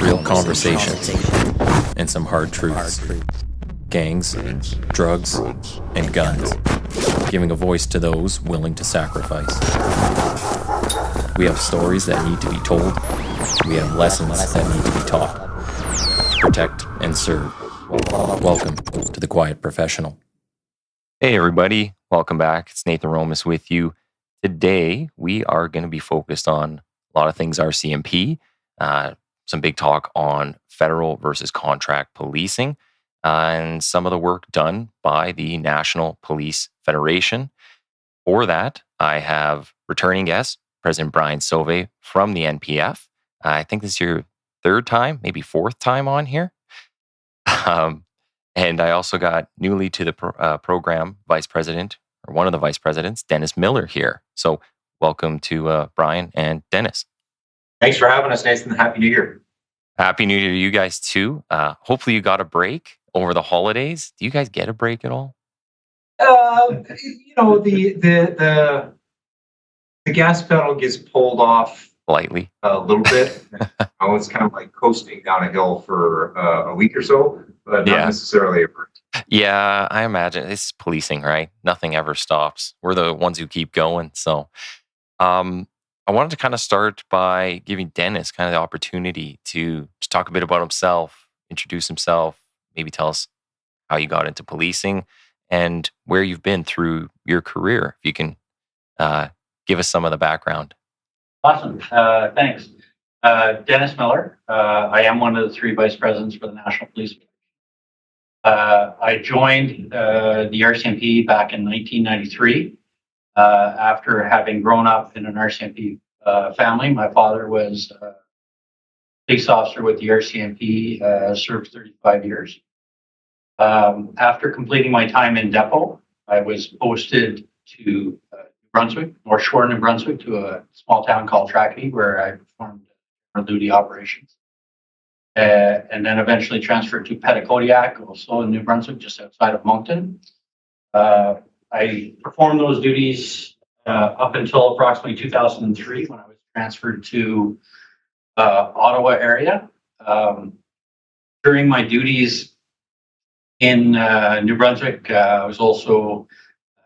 real conversations, and some hard truths. Gangs, drugs, and guns. Giving a voice to those willing to sacrifice. We have stories that need to be told. We have lessons that need to be taught. Protect and serve. Welcome to The Quiet Professional. Hey everybody, welcome back. It's Nathan Romas with you. Today, we are going to be focused on a lot of things RCMP, some big talk on federal versus contract policing, and some of the work done by the National Police Federation. For that, I have returning guest, President Brian Sauve from the NPF. I think this is your third time, maybe fourth time on here. And I also got newly to the program Vice President, or one of the Vice Presidents, Dennis Miller here. So welcome to Brian and Dennis. Thanks for having us, Nathan. Happy New Year. Happy New Year to you guys too. Hopefully you got a break over the holidays. Do you guys get a break at all? The gas pedal gets pulled off Lightly. a little bit. It's kind of like coasting down a hill for a week or so, but not necessarily a break. Yeah, I imagine it's policing, right? Nothing ever stops. We're the ones who keep going. So I wanted to kind of start by giving Dennis kind of the opportunity to just talk a bit about himself, introduce himself, maybe tell us how you got into policing and where you've been through your career. If you can give us some of the background. Awesome. Thanks. Dennis Miller. I am one of the three vice presidents for the National Police. I joined the RCMP back in 1993 after having grown up in an RCMP family. My father was a police officer with the RCMP, served 35 years. After completing my time in Depot, I was posted to Brunswick, North Shore, New Brunswick, to a small town called Tracadie, where I performed duty operations. And then eventually transferred to Petitcodiac, also in New Brunswick, just outside of Moncton. I performed those duties up until approximately 2003, when I was transferred to Ottawa area. During my duties in New Brunswick, I was also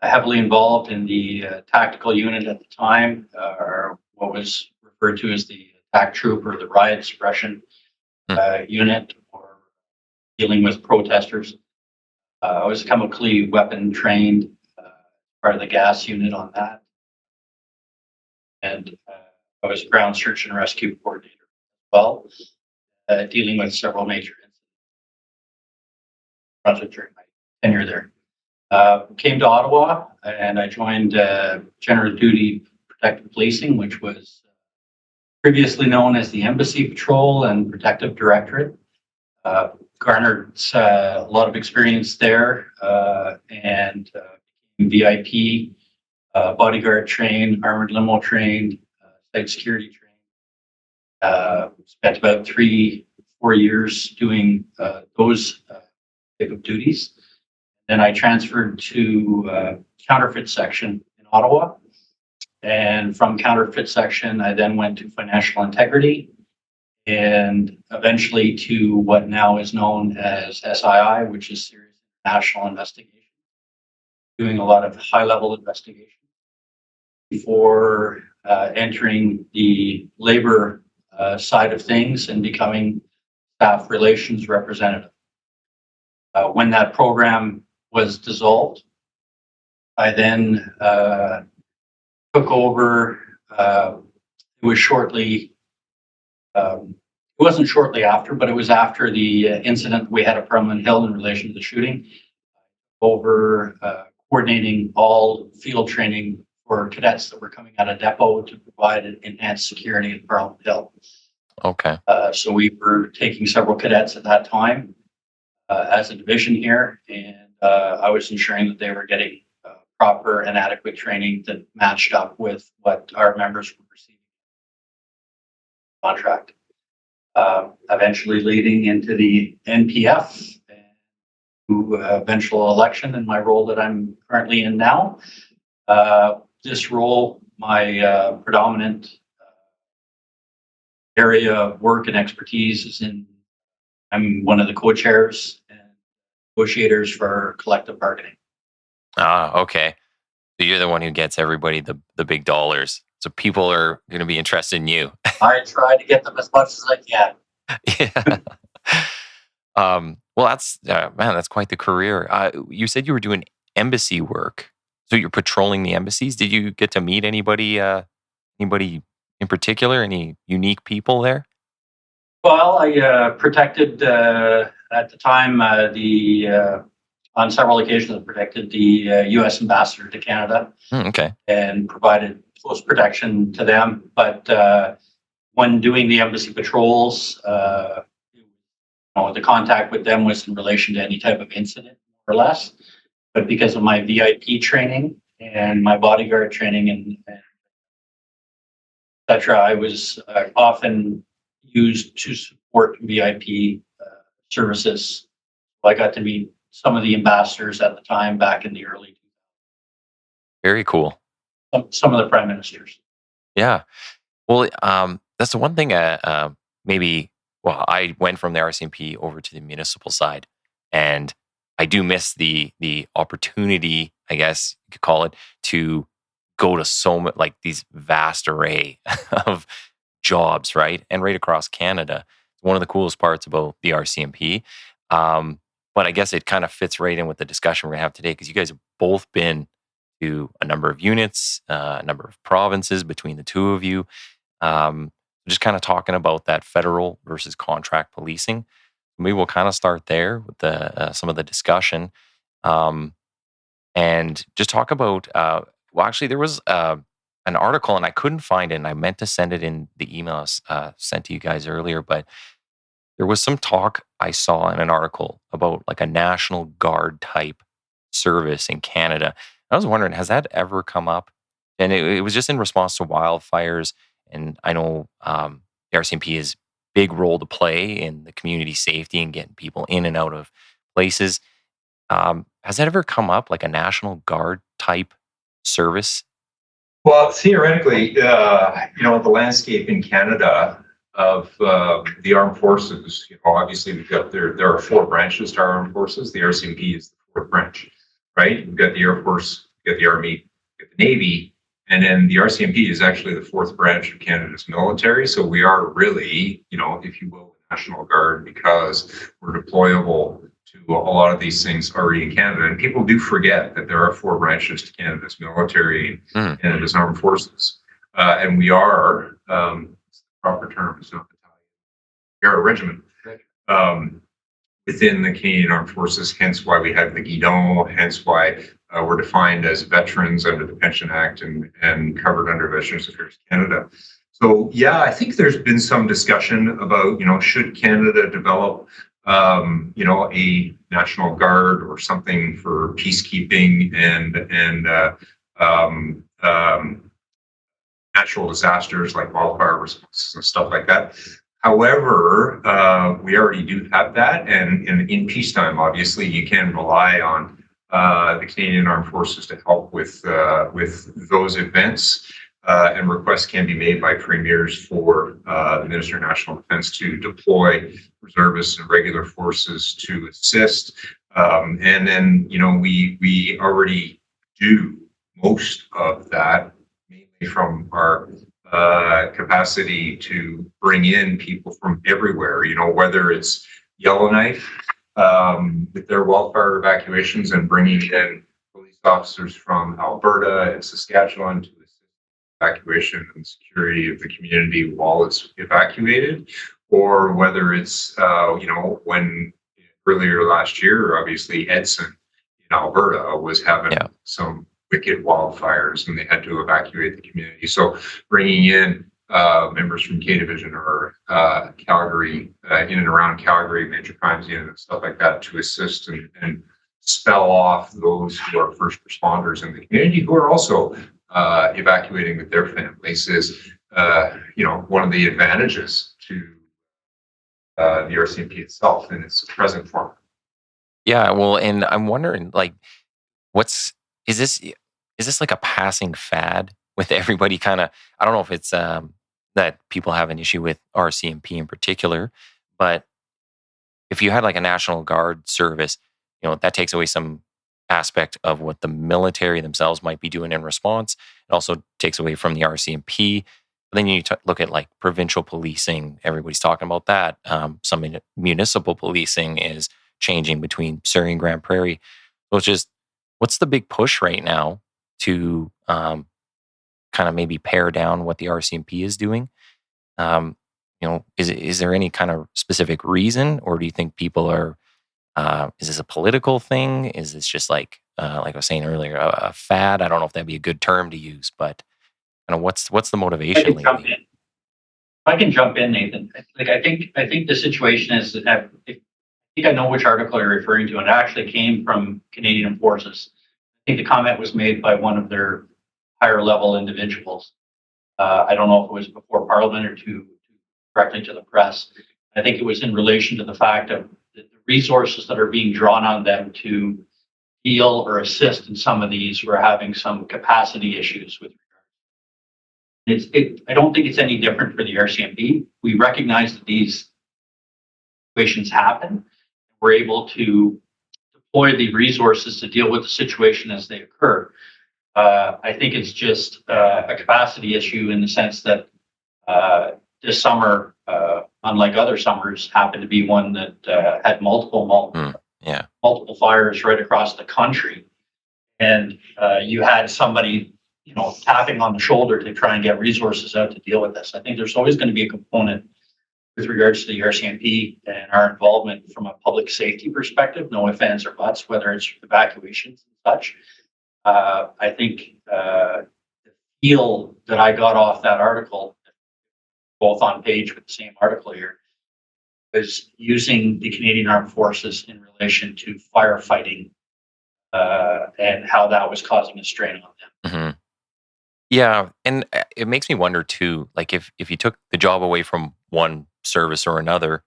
heavily involved in the tactical unit at the time, or what was referred to as the TAC troop, or the riot suppression unit, or dealing with protesters. I was chemically weapon trained, part of the gas unit on that. And I was ground search and rescue coordinator as well, dealing with several major incidents during my tenure there. Came to Ottawa and I joined General Duty Protective Policing, which was previously known as the Embassy Patrol and Protective Directorate. Garnered a lot of experience there and VIP, bodyguard trained, armored limo trained, site security trained. Spent about 3-4 years doing those type of duties. Then I transferred to counterfeit section in Ottawa. And from counterfeit section, I then went to financial integrity and eventually to what now is known as SII, which is Serious International Investigation, doing a lot of high-level investigation before entering the labor side of things and becoming staff relations representative. When that program was dissolved, I then took over. It was shortly, it wasn't shortly after, but it was after the incident we had at Parliament Hill in relation to the shooting, over coordinating all field training for cadets that were coming out of Depot to provide enhanced security at Parliament Hill. Okay. So we were taking several cadets at that time as a division here, and I was ensuring that they were getting proper and adequate training that matched up with what our members were receiving contract. Eventually leading into the NPF and to eventual election in my role that I'm currently in now. This role, my predominant area of work and expertise is I'm one of the co-chairs and negotiators for collective bargaining. Okay. So you're the one who gets everybody the big dollars. So people are going to be interested in you. I try to get them as much as I can. Yeah. Well, that's man, that's quite the career. You said you were doing embassy work, so you're patrolling the embassies. Did you get to meet anybody? Anybody in particular? Any unique people there? Well, I protected at the time on several occasions I protected the U.S. ambassador to Canada. Okay. And provided close protection to them. But when doing the embassy patrols, the contact with them was in relation to any type of incident, more or less. But because of my VIP training and my bodyguard training and etc., I was often used to support VIP services. I got to meet some of the ambassadors at the time back in the early 2000s. Very cool. Some of the prime ministers. Yeah. Well, that's the one thing. Maybe. Well, I went from the RCMP over to the municipal side, and I do miss the opportunity, I guess you could call it, to go to so much, like these vast array of jobs, right, and right across Canada. One of the coolest parts about the RCMP. But I guess it kind of fits right in with the discussion we're gonna have today, because you guys have both been to a number of units, a number of provinces between the two of you. Just kind of talking about that federal versus contract policing. Maybe we'll kind of start there with some of the discussion, and just talk about. Well, actually, there was an article, and I couldn't find it, and I meant to send it in the emails sent to you guys earlier, but there was some talk I saw in an article about like a National Guard type service in Canada. I was wondering, has that ever come up? And it was just in response to wildfires. And I know the RCMP has big role to play in the community safety and getting people in and out of places. Has that ever come up, like a National Guard type service? Well, theoretically, the landscape in Canada of the armed forces, obviously we've got there are four branches to our armed forces. The RCMP is the fourth branch, right? We've got the Air Force, we've got the Army, we've got the Navy, and then the RCMP is actually the fourth branch of Canada's military. So we are really, if you will, the National Guard, because we're deployable to a lot of these things already in Canada. And people do forget that there are four branches to Canada's military, Canada's armed forces. And we are, the proper term is not battalion, we are a regiment within the Canadian Armed Forces, hence why we have the Guidon, hence why we're defined as veterans under the Pension Act and covered under Veterans Affairs Canada. So, yeah, I think there's been some discussion about, should Canada develop a National Guard or something for peacekeeping and natural disasters like wildfire response and stuff like that. However, we already do have that, and in peacetime, obviously, you can rely on the Canadian Armed Forces to help with those events. And requests can be made by premiers for the Minister of National Defense to deploy reservists and regular forces to assist. And then, we already do most of that, mainly from our capacity to bring in people from everywhere, whether it's Yellowknife with their wildfire evacuations and bringing in police officers from Alberta and Saskatchewan to evacuation and security of the community while it's evacuated, or whether it's, when earlier last year, obviously Edson in Alberta was having some wicked wildfires and they had to evacuate the community. So bringing in members from K Division or Calgary, in and around Calgary, major crimes unit and stuff like that to assist and spell off those who are first responders in the community who are also evacuating with their families is, one of the advantages to the RCMP itself in its present form. Yeah, well, and I'm wondering, like, is this like a passing fad with everybody kind of, I don't know if it's that people have an issue with RCMP in particular, but if you had like a National Guard service, that takes away some aspect of what the military themselves might be doing in response. It also takes away from the RCMP. But then you look at like provincial policing. Everybody's talking about that. Some municipal policing is changing between Surrey and Grand Prairie. So it's just, what's the big push right now to kind of maybe pare down what the RCMP is doing? Is there any kind of specific reason, or do you think people are? Is this a political thing? Is this just like I was saying earlier, a fad? I don't know if that'd be a good term to use, but kind of what's the motivation lately? I can jump in, Nathan. I think the situation is that I think I know which article you're referring to, and it actually came from Canadian Forces. I think the comment was made by one of their higher level individuals. I don't know if it was before Parliament or directly to the press. I think it was in relation to the fact of the resources that are being drawn on them to deal or assist in some of these. We're having some capacity issues with regards. I don't think it's any different for the RCMP. We recognize that these situations happen. We're able to deploy the resources to deal with the situation as they occur. I think it's just a capacity issue in the sense that this summer, unlike other summers, happened to be one that had multiple fires right across the country, and you had somebody tapping on the shoulder to try and get resources out to deal with this. I think there's always going to be a component with regards to the RCMP and our involvement from a public safety perspective. No ifs, ands, or buts, whether it's evacuations and such. I think the feel that I got off that article, both on page with the same article here, was using the Canadian Armed Forces in relation to firefighting and how that was causing a strain on them. Mm-hmm. Yeah, and it makes me wonder too, like if you took the job away from one service or another,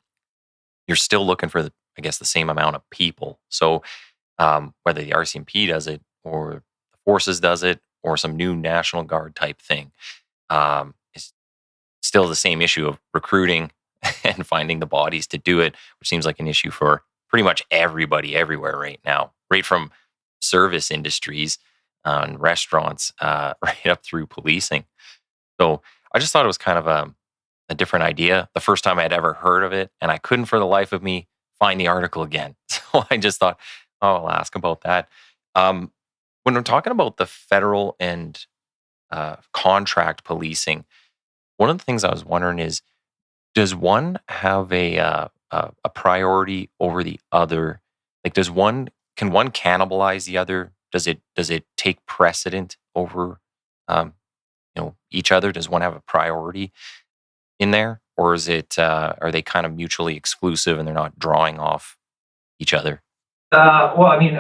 you're still looking for, the same amount of people. So whether the RCMP does it or the forces does it or some new National Guard type thing, it's still the same issue of recruiting and finding the bodies to do it, which seems like an issue for pretty much everybody everywhere right now, right from service industries and restaurants right up through policing. So I just thought it was kind of a different idea. The first time I'd ever heard of it, and I couldn't for the life of me find the article again. So I just thought, I'll ask about that. When we're talking about the federal and contract policing, one of the things I was wondering is, does one have a priority over the other? Like, can one cannibalize the other? Does it take precedent over each other? Does one have a priority in there, or is it are they kind of mutually exclusive and they're not drawing off each other? Well, I mean,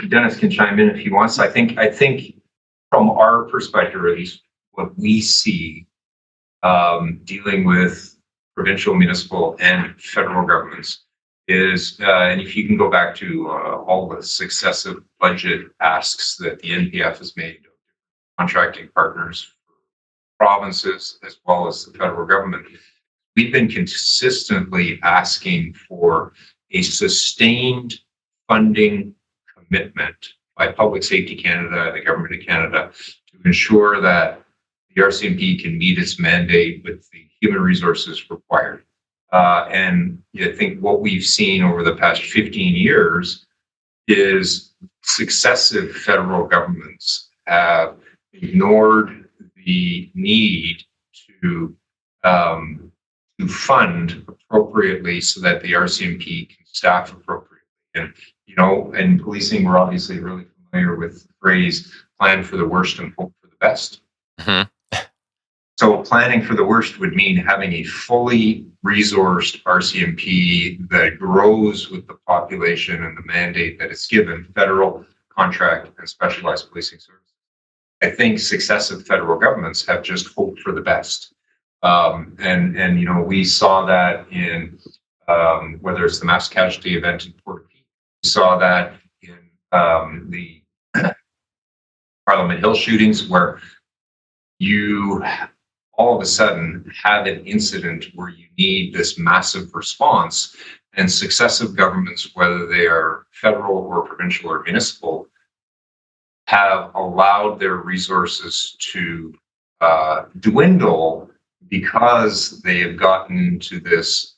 Dennis can chime in if he wants. I think from our perspective, or at least what we see, dealing with provincial, municipal, and federal governments is, and if you can go back to all the successive budget asks that the NPF has made of contracting partners, provinces, as well as the federal government, we've been consistently asking for a sustained funding commitment by Public Safety Canada and the Government of Canada to ensure that the RCMP can meet its mandate with the human resources required. And I think what we've seen over the past 15 years is successive federal governments have ignored the need to fund appropriately so that the RCMP can staff appropriately. And in policing, we're obviously really familiar with the phrase "plan for the worst and hope for the best." Mm-hmm. So planning for the worst would mean having a fully resourced RCMP that grows with the population and the mandate that is given, federal, contract, and specialized policing services. I think successive federal governments have just hoped for the best. And we saw that in whether it's the mass casualty event in Port Peak. We saw that in the Parliament Hill shootings, where you all of a sudden have an incident where you need this massive response, and successive governments, whether they are federal or provincial or municipal, have allowed their resources to dwindle because they have gotten into this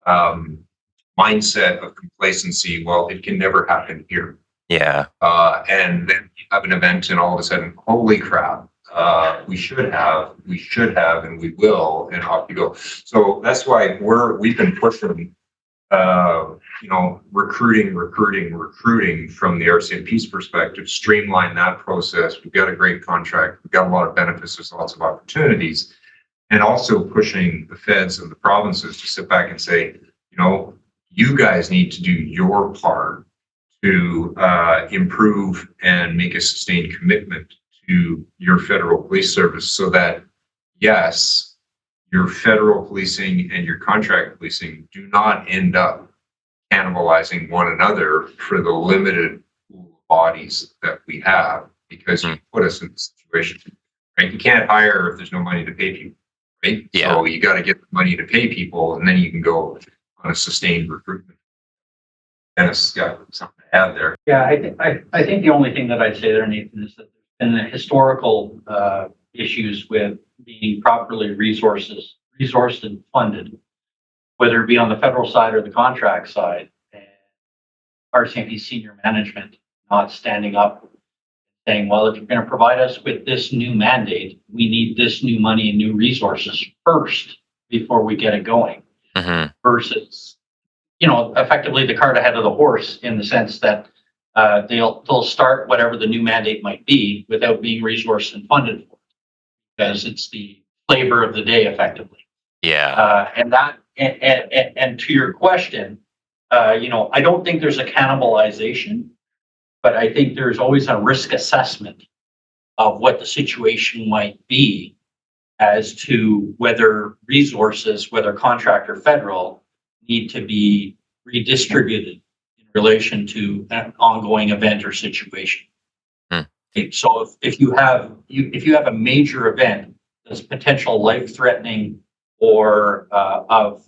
mindset of complacency. Well, it can never happen here. Yeah. And then you have an event, and all of a sudden, holy crap, we should have, and we will, and off you go. So that's why we've been pushing, recruiting from the RCMP's perspective, streamline that process. We've got a great contract. We've got a lot of benefits. There's lots of opportunities, and also pushing the feds and the provinces to sit back and say, you guys need to do your part to improve and make a sustained commitment to your federal police service, so that, yes, your federal policing and your contract policing do not end up cannibalizing one another for the limited pool of bodies that we have, because you put us in this situation, right? You can't hire if there's no money to pay people, right? Yeah. So you got to get the money to pay people, and then you can go on a sustained recruitment. Dennis got something to add there. Yeah, I think the only thing that I'd say there, Nathan, is that there's been historical issues with being properly resourced and funded, whether it be on the federal side or the contract side, and RCMP senior management not standing up, saying, well, if you're going to provide us with this new mandate, we need this new money and new resources first before we get it going. Mm-hmm. Versus, effectively the cart ahead of the horse, in the sense that they'll start whatever the new mandate might be without being resourced and funded for it, because it's the flavor of the day, effectively. Yeah. And to your question, I don't think there's a cannibalization, but I think there's always a risk assessment of what the situation might be, as to whether resources, whether contract or federal, need to be redistributed in relation to an ongoing event or situation. Okay, so if you have a major event that's potential life-threatening or of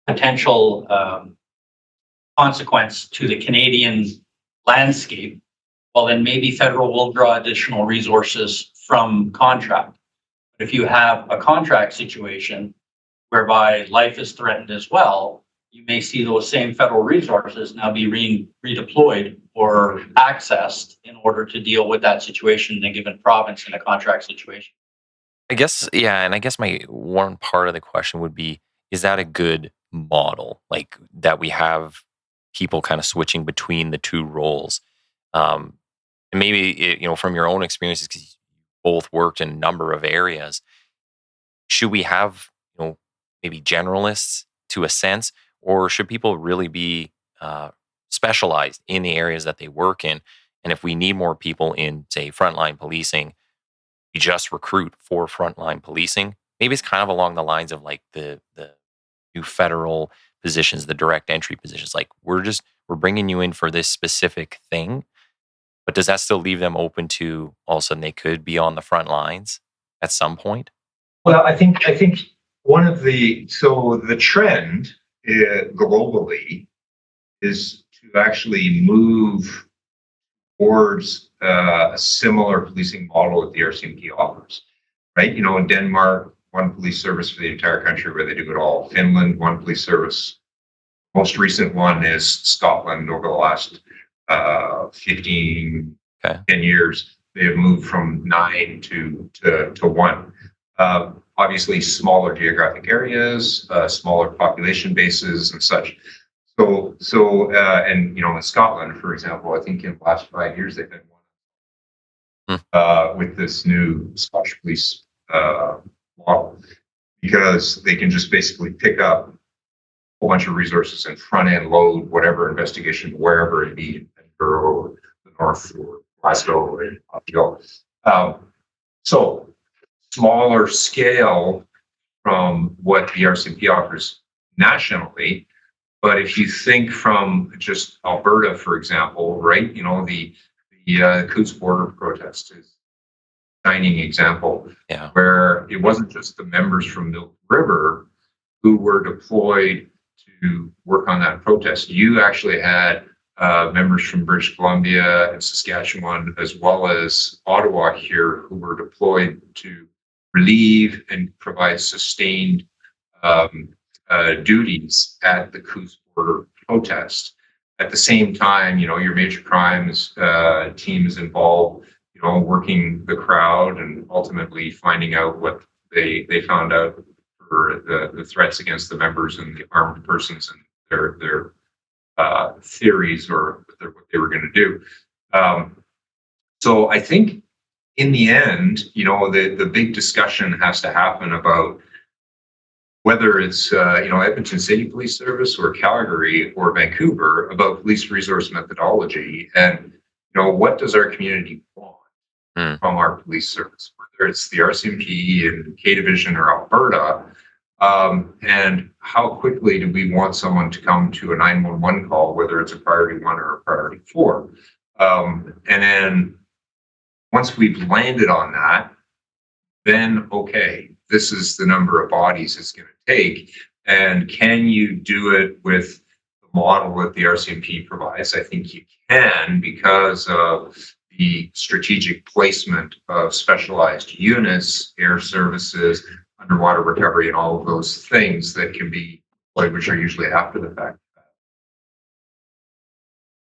potential consequence to the Canadian landscape, well, then maybe federal will draw additional resources from contract. If you have a contract situation whereby life is threatened as well, you may see those same federal resources now be redeployed or accessed in order to deal with that situation in a given province in a contract situation. I guess, yeah. And I guess my one part of the question would be, is that a good model? Like, that we have people kind of switching between the two roles? And maybe, from your own experiences, because you both worked in a number of areas, should we have, maybe generalists to a sense, or should people really be specialized in the areas that they work in? And if we need more people in, say, frontline policing, we just recruit for frontline policing. Maybe it's kind of along the lines of like the new federal positions, the direct entry positions. Like, we're bringing you in for this specific thing, but does that still leave them open to, all of a sudden, they could be on the front lines at some point? Well, I think the trend globally is to actually move towards a similar policing model that the RCMP offers, right? In Denmark, one police service for the entire country where they do it all. Finland, one police service. Most recent one is Scotland. Over the last 10 years, they have moved from 9 to 1. Obviously, smaller geographic areas, smaller population bases, and such. So, in Scotland, for example, I think in the last 5 years they've had one with this new Scottish police model, because they can just basically pick up a whole bunch of resources and front end load whatever investigation wherever it be, in Edinburgh or the North or Glasgow or up you go. So smaller scale from what the RCMP offers nationally. But if you think from just Alberta, for example, right, the Coutts border protest is shining example Yeah. where it wasn't just the members from Milk River who were deployed to work on that protest. You actually had members from British Columbia and Saskatchewan, as well as Ottawa here, who were deployed to relieve and provide sustained duties at the Coos border protest. At the same time, your major crimes team is involved, working the crowd and ultimately finding out what they found out for the threats against the members and the armed persons and their theories or what they were going to do. So I think in the end, the big discussion has to happen about whether it's Edmonton City Police Service or Calgary or Vancouver about police resource methodology and what does our community want from our police service, whether it's the RCMP in K Division or Alberta, and how quickly do we want someone to come to a 911 call, whether it's a priority 1 or a priority 4, and then once we've landed on that, then okay, this is the number of bodies it's going to take. And can you do it with the model that the RCMP provides? I think you can, because of the strategic placement of specialized units, air services, underwater recovery, and all of those things that can be deployed, which are usually after the fact.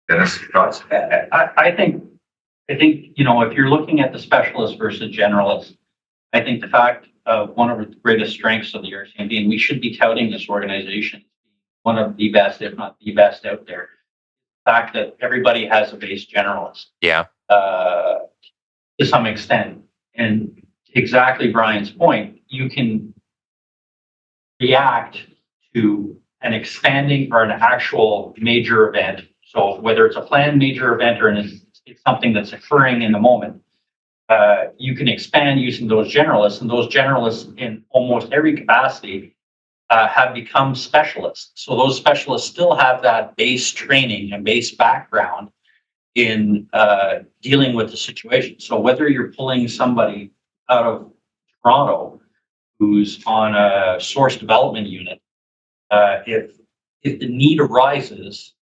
Dennis, thoughts? I think if you're looking at the specialist versus generalist, I think the fact of one of the greatest strengths of the RCMP, and we should be touting this organization, one of the best, if not the best out there, the fact that everybody has a base generalist. Yeah. To some extent. And exactly Brian's point, you can react to an expanding or an actual major event. So whether it's a planned major event or it's something that's occurring in the moment, you can expand using those generalists, and those generalists in almost every capacity have become specialists. So those specialists still have that base training and base background in dealing with the situation. So whether you're pulling somebody out of Toronto who's on a source development unit, if the need arises,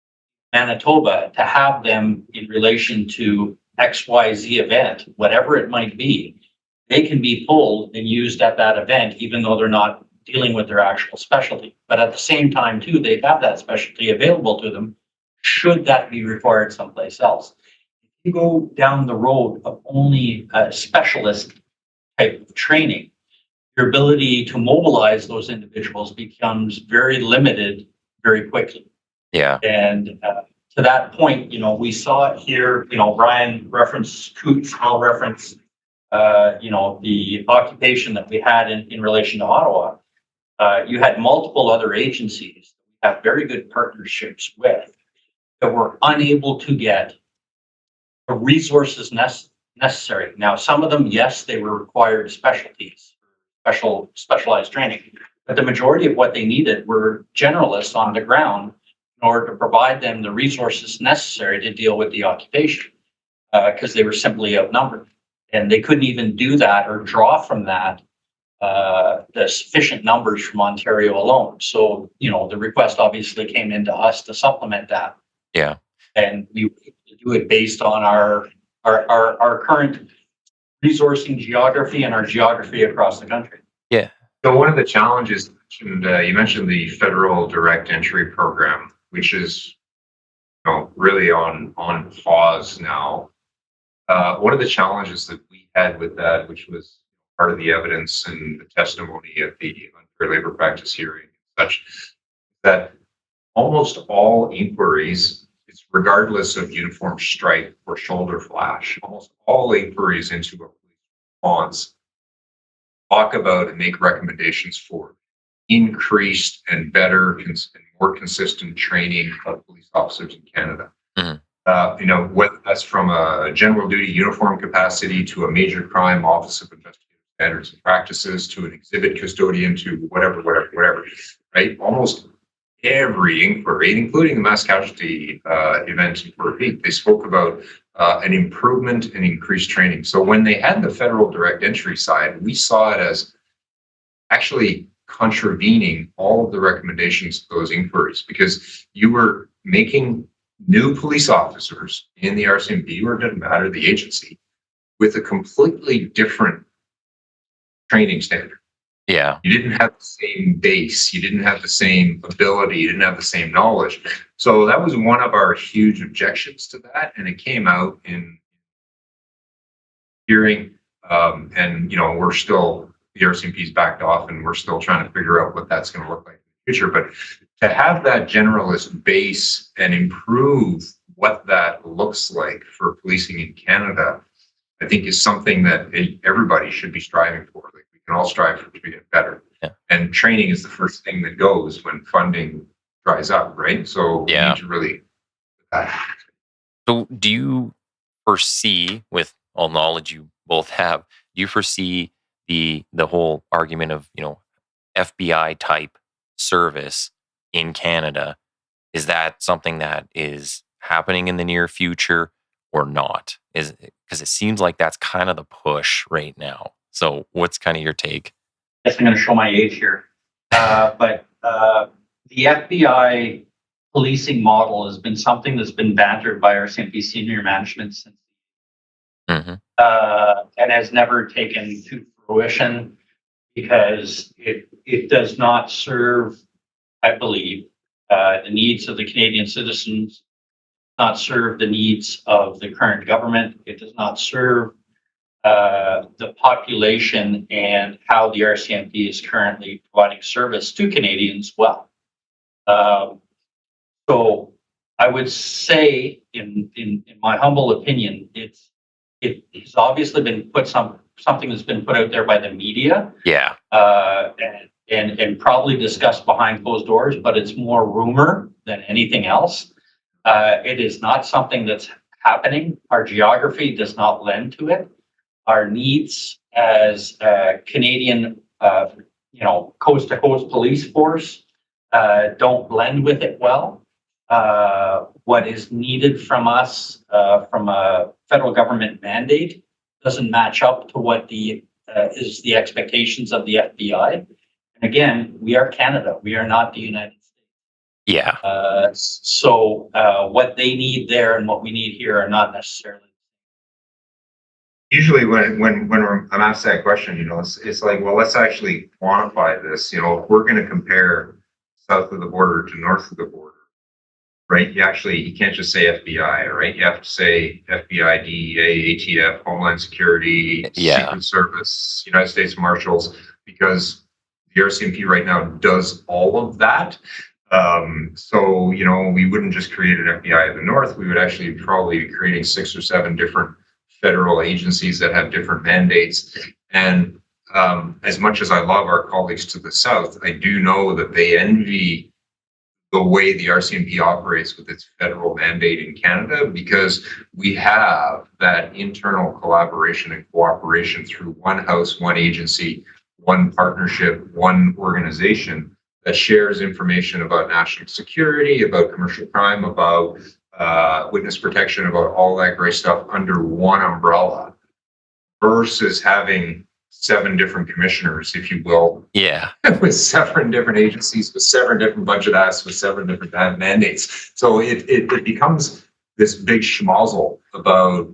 Manitoba, to have them in relation to XYZ event, whatever it might be, they can be pulled and used at that event, even though they're not dealing with their actual specialty. But at the same time, too, they have that specialty available to them should that be required someplace else. If you go down the road of only a specialist type of training, your ability to mobilize those individuals becomes very limited very quickly. Yeah. And to that point, we saw it here, Brian referenced Coots, I'll reference, the occupation that we had in relation to Ottawa. You had multiple other agencies that we have very good partnerships with that were unable to get the resources necessary. Now, some of them, yes, they were required specialties, specialized training, but the majority of what they needed were generalists on the ground in order to provide them the resources necessary to deal with the occupation, because they were simply outnumbered. And they couldn't even do that or draw from that the sufficient numbers from Ontario alone. So, the request obviously came into us to supplement that. Yeah. And we do it based on our current resourcing geography and our geography across the country. Yeah. So one of the challenges, you mentioned the federal direct entry program, which is really on pause now. One of the challenges that we had with that, which was part of the evidence and the testimony at the unfair labor practice hearing, such that almost all inquiries, it's regardless of uniform stripe or shoulder flash, almost all inquiries into a police response talk about and make recommendations for increased and better and more consistent training of police officers in Canada. Mm-hmm. Whether that's from a general duty uniform capacity to a major crime office of investigative standards and practices to an exhibit custodian to whatever, right? Almost every inquiry, including the mass casualty event in Puerto Rico, they spoke about an improvement and increased training. So when they had the federal direct entry side, we saw it as actually contravening all of the recommendations of those inquiries, because you were making new police officers in the RCMP, or it didn't matter, the agency, with a completely different training standard. Yeah. You didn't have the same base, you didn't have the same ability, you didn't have the same knowledge. So that was one of our huge objections to that, and it came out in hearing. And we're still, the RCMP's backed off, and we're still trying to figure out what that's going to look like in the future. But to have that generalist base and improve what that looks like for policing in Canada, I think is something that everybody should be striving for. Like, we can all strive for it to get better. Yeah. And training is the first thing that goes when funding dries up, right? So we need to really. So do you foresee, with all knowledge you both have, do you foresee the whole argument of, FBI type service in Canada? Is that something that is happening in the near future or not? Because it seems like that's kind of the push right now. So what's kind of your take? I guess I'm going to show my age here. But the FBI policing model has been something that's been bantered by our RCMP senior management since, and has never taken to fruition, because it does not serve, I believe, the needs of the Canadian citizens, not serve the needs of the current government. It does not serve the population and how the RCMP is currently providing service to Canadians well. So I would say, in my humble opinion, it has obviously been something that's been put out there by the media. Yeah. And probably discussed behind closed doors, but it's more rumor than anything else. It is not something that's happening. Our geography does not lend to it. Our needs as a Canadian, coast to coast police force don't blend with it well. What is needed from us, from a federal government mandate, doesn't match up to what is the expectations of the FBI. And again, we are Canada. We are not the United States. Yeah. So what they need there and what we need here are not necessarily. Usually when I'm asked that question, it's like, well, let's actually quantify this. If we're going to compare south of the border to north of the border, right? You can't just say FBI, right? You have to say FBI, DEA, ATF, Homeland Security, Secret Service, United States Marshals, because the RCMP right now does all of that. So, we wouldn't just create an FBI in the north. We would actually probably be creating 6 or 7 different federal agencies that have different mandates. And as much as I love our colleagues to the south, I do know that they envy the way the RCMP operates with its federal mandate in Canada, because we have that internal collaboration and cooperation through one house, one agency, one partnership, one organization that shares information about national security, about commercial crime, about witness protection, about all that great stuff under one umbrella, versus having 7 different commissioners, if you will. Yeah. With 7 different agencies, with 7 different budget asks, with 7 different mandates. So it becomes this big schmozzle about,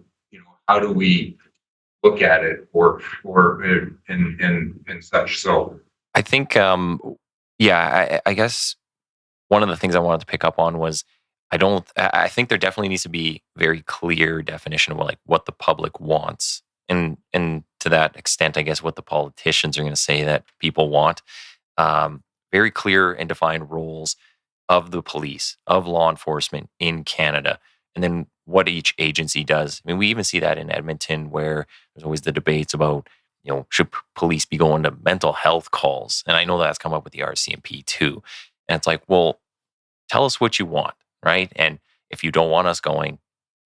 how do we look at it or and such. So I think, I guess one of the things I wanted to pick up on was, I think there definitely needs to be very clear definition of what the public wants. And to that extent, I guess what the politicians are going to say that people want. Very clear and defined roles of the police, of law enforcement in Canada, and then what each agency does. I mean, we even see that in Edmonton, where there's always the debates about, should police be going to mental health calls? And I know that's come up with the RCMP too. And it's like, well, tell us what you want, right? And if you don't want us going,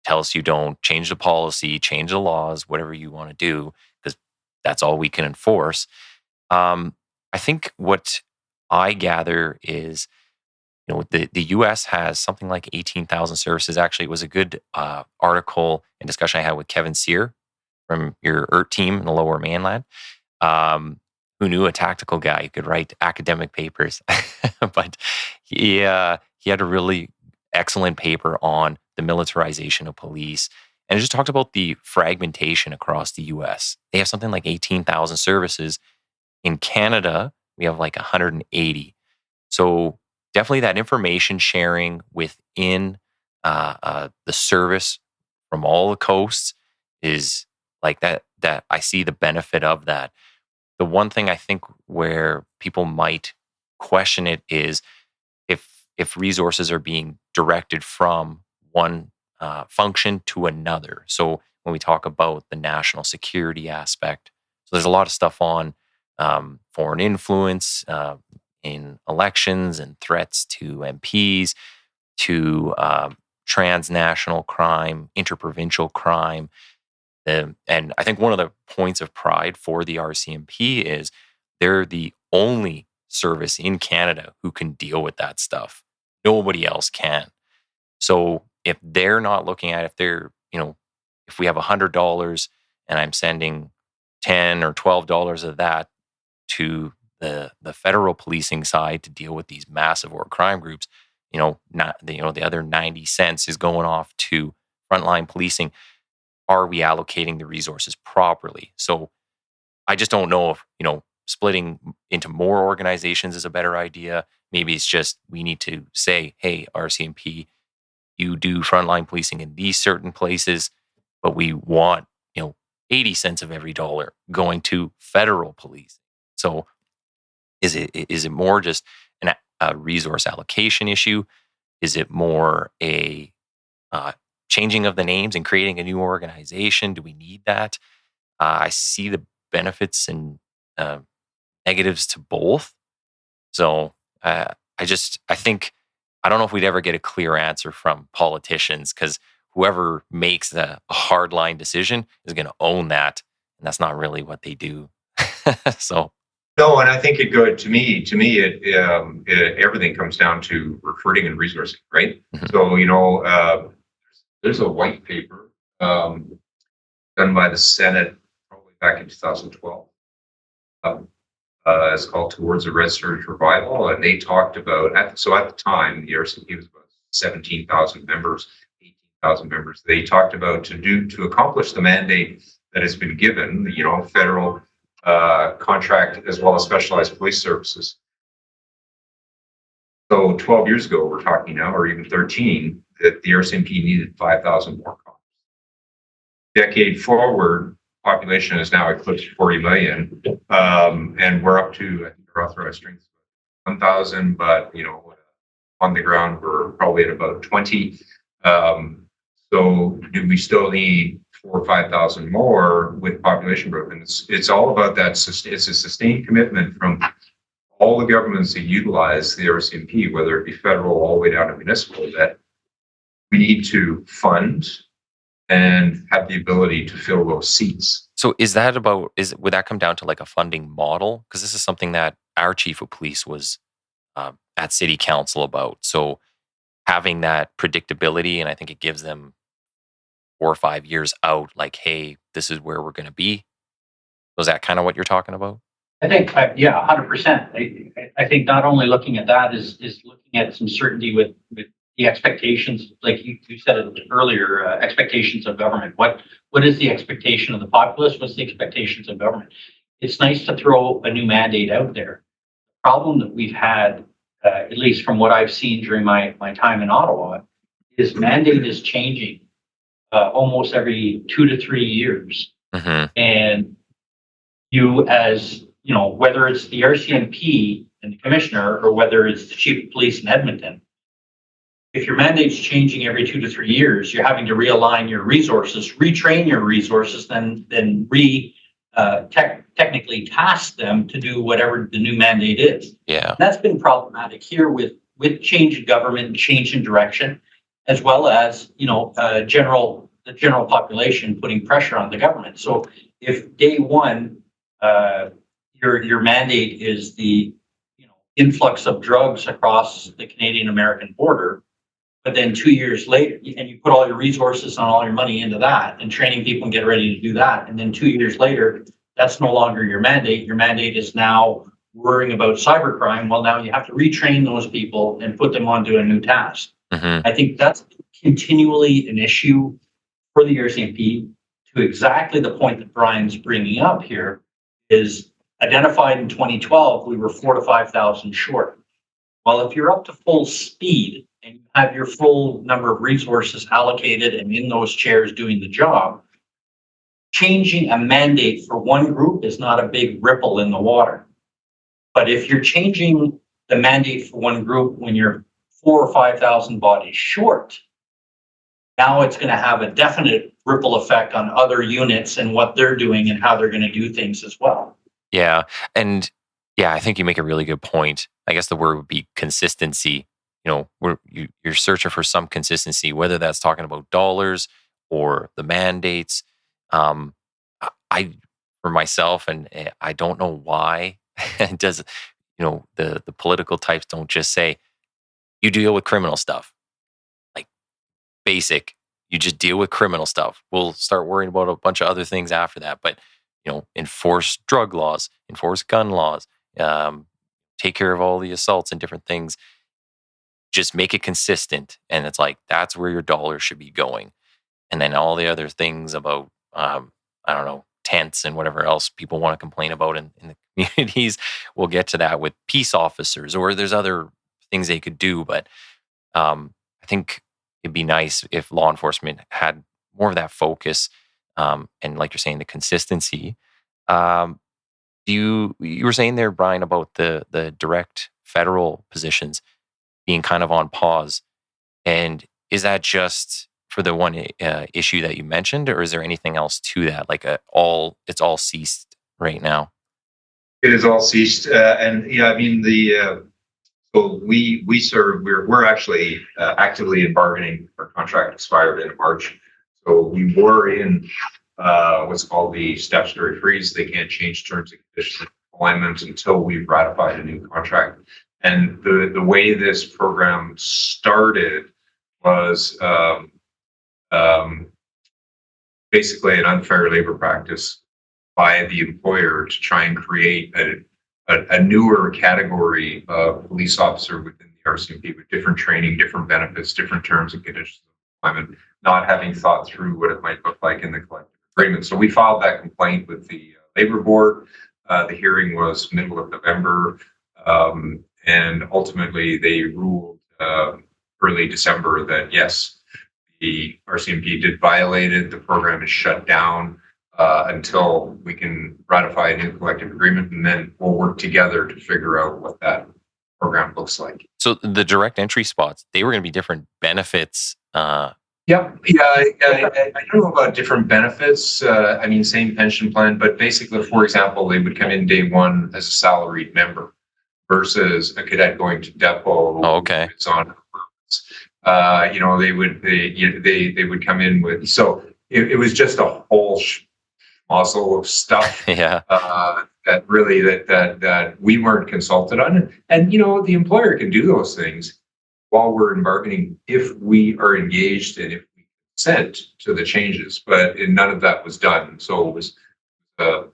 tell us you don't. Change the policy, change the laws, whatever you want to do, because that's all we can enforce. I think what I gather is the U.S. has something like 18,000 services. Actually, it was a good article and discussion I had with Kevin Sear from your ERT team in the Lower Mainland, who knew a tactical guy who could write academic papers. But he had a really excellent paper on the militarization of police. And it just talked about the fragmentation across the U.S. They have something like 18,000 services. In Canada, we have like 180. So definitely that information sharing within the service from all the coasts is like that I see the benefit of that. The one thing I think where people might question it is if resources are being directed from one function to another. So when we talk about the national security aspect, so there's a lot of stuff on foreign influence in elections and threats to MPs, to transnational crime, interprovincial crime. And I think one of the points of pride for the RCMP is they're the only service in Canada who can deal with that stuff. Nobody else can. So if they're not looking at, if we have $100 and I'm sending $10 or $12 of that to the federal policing side to deal with these massive war crime groups, the other 90 cents is going off to frontline policing. Are we allocating the resources properly? So I just don't know if, splitting into more organizations is a better idea. Maybe it's just we need to say, hey, RCMP, you do frontline policing in these certain places, but we want, 80 cents of every dollar going to federal police. So is it more just a resource allocation issue? Is it more a changing of the names and creating a new organization? Do we need that? I see the benefits and negatives to both. So I don't know if we'd ever get a clear answer from politicians, because whoever makes the hardline decision is going to own that, and that's not really what they do. So no, and I think to me, everything comes down to recruiting and resourcing, right? Mhm. So there's a white paper done by the Senate probably back in 2012. It's called Towards a Red Surge Revival, and they talked about at the time the RCMP was about 17,000 members, 18,000 members. They talked about to accomplish the mandate that has been given, federal contract as well as specialized police services. So 12 years ago, we're talking now, or even 13, that the RCMP needed 5,000 more cops. Decade forward, population has now eclipsed 40 million, and we're up to, I think, our authorized strength 1,000, but on the ground we're probably at about 20. So do we still need 4,000 or 5,000 more with population growth? And it's all about that. It's a sustained commitment from all the governments that utilize the RCMP, whether it be federal all the way down to municipal, that we need to fund and have the ability to fill those seats. So would that come down to like a funding model? Because this is something that our chief of police was at city council about. So having that predictability, and I think it gives them 4 or 5 years out, like, hey, this is where we're going to be. Was that kind of what you're talking about? I think, 100%. I think not only looking at that is looking at some certainty with the expectations, like you said it earlier, expectations of government. What is the expectation of the populace? What's the expectations of government? It's nice to throw a new mandate out there. The problem that we've had, at least from what I've seen during my time in Ottawa, is mandate is changing almost every 2 to 3 years. Mm-hmm. And you, as whether it's the RCMP and the commissioner, or whether it's the chief of police in Edmonton, if your mandate's changing every 2 to 3 years, you're having to realign your resources, retrain your resources, then technically task them to do whatever the new mandate is. Yeah, and that's been problematic here with change in government and change in direction, as well as the general population putting pressure on the government. So if day one your mandate is the influx of drugs across the Canadian-American border. But then 2 years later, and you put all your resources and all your money into that and training people and get ready to do that. And then 2 years later, that's no longer your mandate. Your mandate is now worrying about cybercrime. Well, now you have to retrain those people and put them onto a new task. Mm-hmm. I think that's continually an issue for the RCMP, to exactly the point that Brian's bringing up here, is identified in 2012, we were 4,000 to 5,000 short. Well, if you're up to full speed and you have your full number of resources allocated and in those chairs doing the job, changing a mandate for one group is not a big ripple in the water. But if you're changing the mandate for one group when you're 4,000 or 5,000 bodies short, now it's going to have a definite ripple effect on other units and what they're doing and how they're going to do things as well. Yeah. And yeah, I think you make a really good point. I guess the word would be consistency. You're searching for some consistency, whether that's talking about dollars or the mandates. I, for myself, and I don't know why it does, the political types don't just say, you deal with criminal stuff. Like basic, you just deal with criminal stuff. We'll start worrying about a bunch of other things after that. But, enforce drug laws, enforce gun laws, take care of all the assaults and different things. Just make it consistent. And it's like, that's where your dollar should be going. And then all the other things about, I don't know, tents and whatever else people want to complain about in the communities, we'll get to that with peace officers, or there's other things they could do. But I think it'd be nice if law enforcement had more of that focus, and like you're saying, the consistency. You were saying there, Brian, about the direct federal positions being kind of on pause, and is that just for the one issue that you mentioned, or is there anything else to that? Like it's all ceased right now. It is all ceased, and yeah, I mean so we serve. We're actually actively in bargaining. Our contract expired in March, so we were in what's called the statutory freeze. They can't change terms and conditions of employment until we've ratified a new contract. And the way this program started was basically an unfair labor practice by the employer to try and create a newer category of police officer within the RCMP with different training, different benefits, different terms and conditions of employment, not having thought through what it might look like in the collective agreement. So we filed that complaint with the labor board. The hearing was middle of November, and ultimately they ruled early December that yes, the RCMP did violate it. The program is shut down until we can ratify a new collective agreement, and then we'll work together to figure out what that program looks like. So the direct entry spots, they were going to be different benefits. I don't know about different benefits. I mean, same pension plan, but basically, for example, they would come in day one as a salaried member versus a cadet going to depot. Oh, okay. It's on. They would come in with. So it was just a whole muzzle of stuff. Yeah. That really that we weren't consulted on, and the employer can do those things while we're in bargaining if we are engaged and if we consent to the changes, but none of that was done. So it was an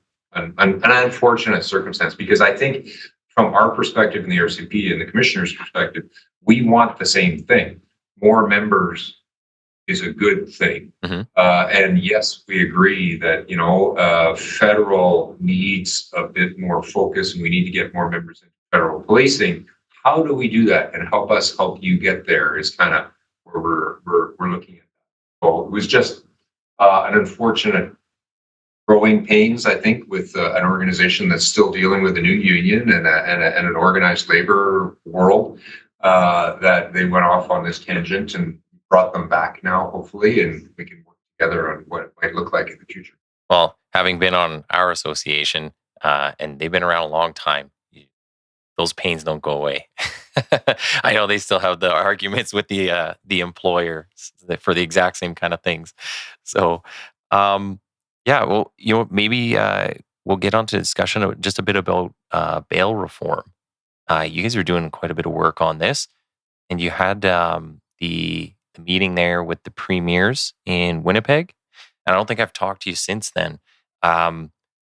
unfortunate circumstance, because I think from our perspective in the RCP and the commissioner's perspective, we want the same thing. More members is a good thing. Mm-hmm. And yes, we agree that, federal needs a bit more focus, and we need to get more members into federal policing. How do we do that and help us help you get there is kind of where we're looking at that. So it was just an unfortunate growing pains, I think, with an organization that's still dealing with a new union and an organized labor world, that they went off on this tangent and brought them back now, hopefully, and we can work together on what it might look like in the future. Well, having been on our association, and they've been around a long time, those pains don't go away. I know they still have the arguments with the employer for the exact same kind of things. So, well, maybe we'll get onto discussion of just a bit about bail reform. you guys were doing quite a bit of work on this, and you had the meeting there with the premiers in Winnipeg. And I don't think I've talked to you since then.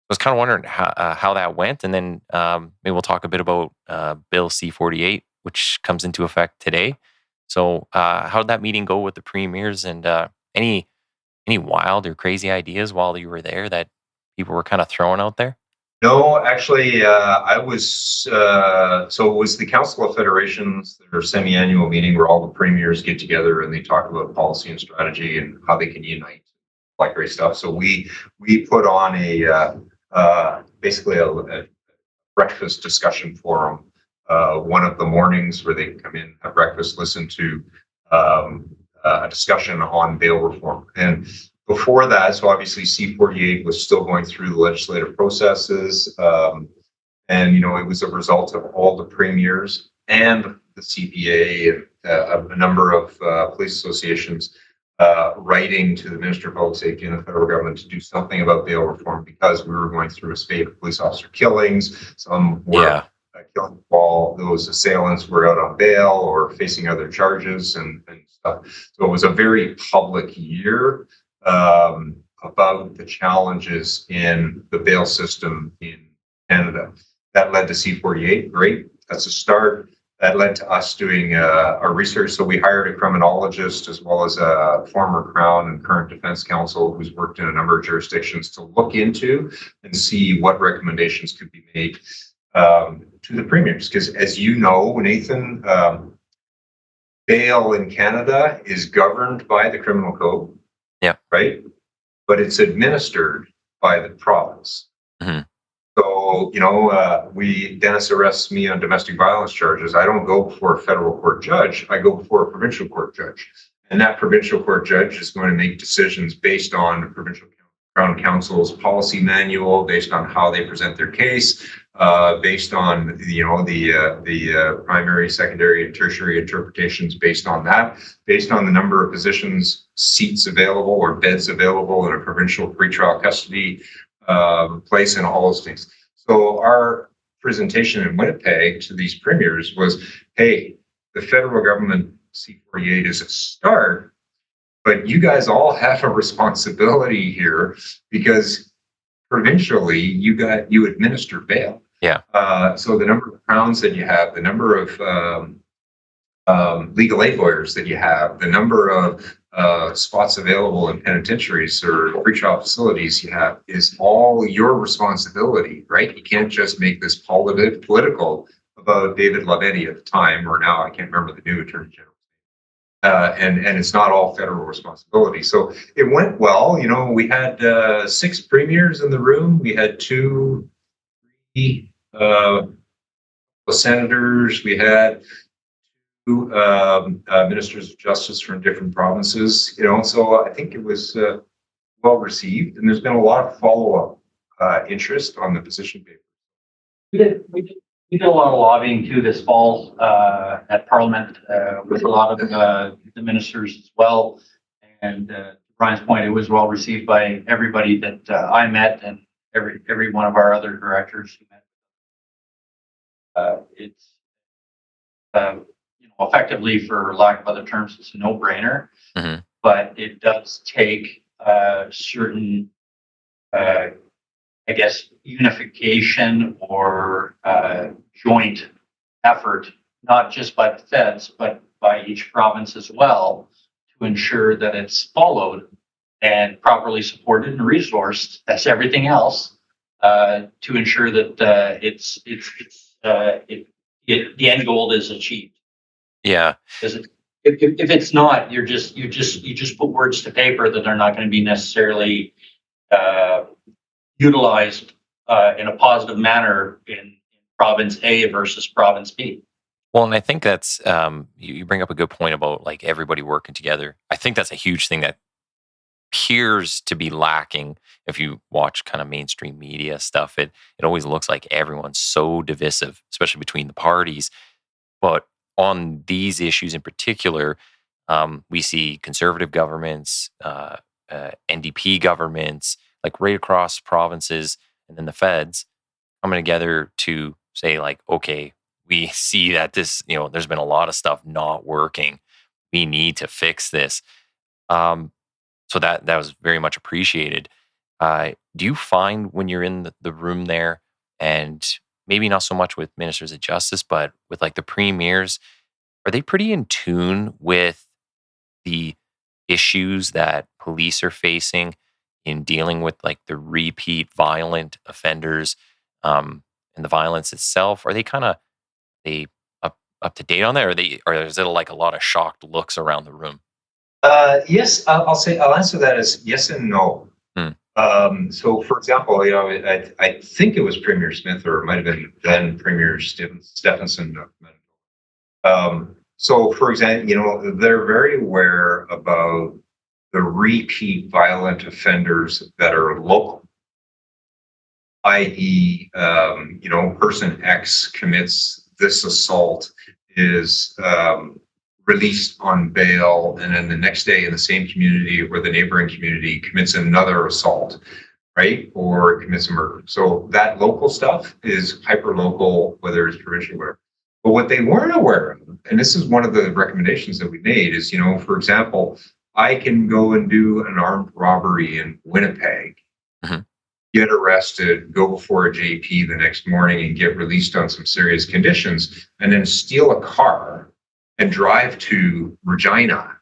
Was kind of wondering how that went, and then maybe we'll talk a bit about Bill C-48, which comes into effect today. So, how did that meeting go with the premiers, and any wild or crazy ideas while you were there that people were kind of throwing out there? No, actually, I was, so it was the Council of Federations, their semi-annual meeting where all the premiers get together and they talk about policy and strategy and how they can unite, like great stuff. So we put on basically a breakfast discussion forum, one of the mornings where they can come in, have breakfast, listen to a discussion on bail reform. And before that, so obviously C-48 was still going through the legislative processes. And, it was a result of all the premiers and the CPA and a number of police associations writing to the Minister of Public Safety and the federal government to do something about bail reform, because we were going through a spate of police officer killings. Some were killing while those assailants were out on bail or facing other charges and stuff. So it was a very public year about the challenges in the bail system in Canada. That led to C-48. Great. That's a start. That led to us doing our research. So we hired a criminologist as well as a former Crown and current defense counsel who's worked in a number of jurisdictions to look into and see what recommendations could be made to the premiers. Because as you know, Nathan, bail in Canada is governed by the criminal code. Yeah. Right. But it's administered by the province. Mm-hmm. So, Dennis arrests me on domestic violence charges. I don't go before a federal court judge. I go before a provincial court judge. And that provincial court judge is going to make decisions based on the provincial Crown Council's policy manual, based on how they present their case, based on the primary, secondary, and tertiary interpretations based on that, based on the number of positions, seats available or beds available in a provincial pretrial custody place, and all those things. So our presentation in Winnipeg to these premiers was, hey, the federal government C-48 is a start, but you guys all have a responsibility here, because provincially you administer bail. Yeah. So the number of crowns that you have, the number of legal aid lawyers that you have, the number of spots available in penitentiaries or pretrial facilities you have is all your responsibility, right? You can't just make this political about David Lavetti at the time, or now I can't remember the new Attorney General. And it's not all federal responsibility. So it went well. We had 6 premiers in the room. We had 2 senators. We had 2 ministers of justice from different provinces. So I think it was well received, and there's been a lot of follow-up interest on the position paper. We did a lot of lobbying too this fall at Parliament with a lot of the ministers as well. And to Brian's point, it was well received by everybody that I met, and every one of our other directors who met. It's effectively, for lack of other terms, it's a no-brainer. Mm-hmm. But it does take certain unification or joint effort, not just by the feds, but by each province as well, to ensure that it's followed and properly supported and resourced, as everything else, to ensure that the end goal is achieved. Yeah. Because if it's not, you just put words to paper that are not going to be necessarily utilized in a positive manner in province A versus province B. Well, and I think that's you bring up a good point about like everybody working together. I think that's a huge thing that appears to be lacking. If you watch kind of mainstream media stuff, it always looks like everyone's so divisive, especially between the parties. But on these issues in particular, we see conservative governments, NDP governments, like right across provinces, and then the feds coming together to say like, okay, we see that this, there's been a lot of stuff not working. We need to fix this. So that was very much appreciated. Do you find when you're in the room there, and maybe not so much with ministers of justice, but with like the premiers, are they pretty in tune with the issues that police are facing in dealing with like the repeat violent offenders, and the violence itself? Are they up to date on that, or is it like a lot of shocked looks around the room? Yes, I'll answer that as yes and no. Hmm. So, for example, I think it was Premier Smith, or it might have been then Premier Stephenson. So, for example, they're very aware about the repeat violent offenders that are local, i.e., person X commits this assault, is released on bail, and then the next day in the same community or the neighboring community commits another assault, right? Or commits a murder. So that local stuff is hyper local, whether it's provincial or whatever. But what they weren't aware of, and this is one of the recommendations that we made, is, for example, I can go and do an armed robbery in Winnipeg, get arrested, go before a JP the next morning and get released on some serious conditions, and then steal a car and drive to Regina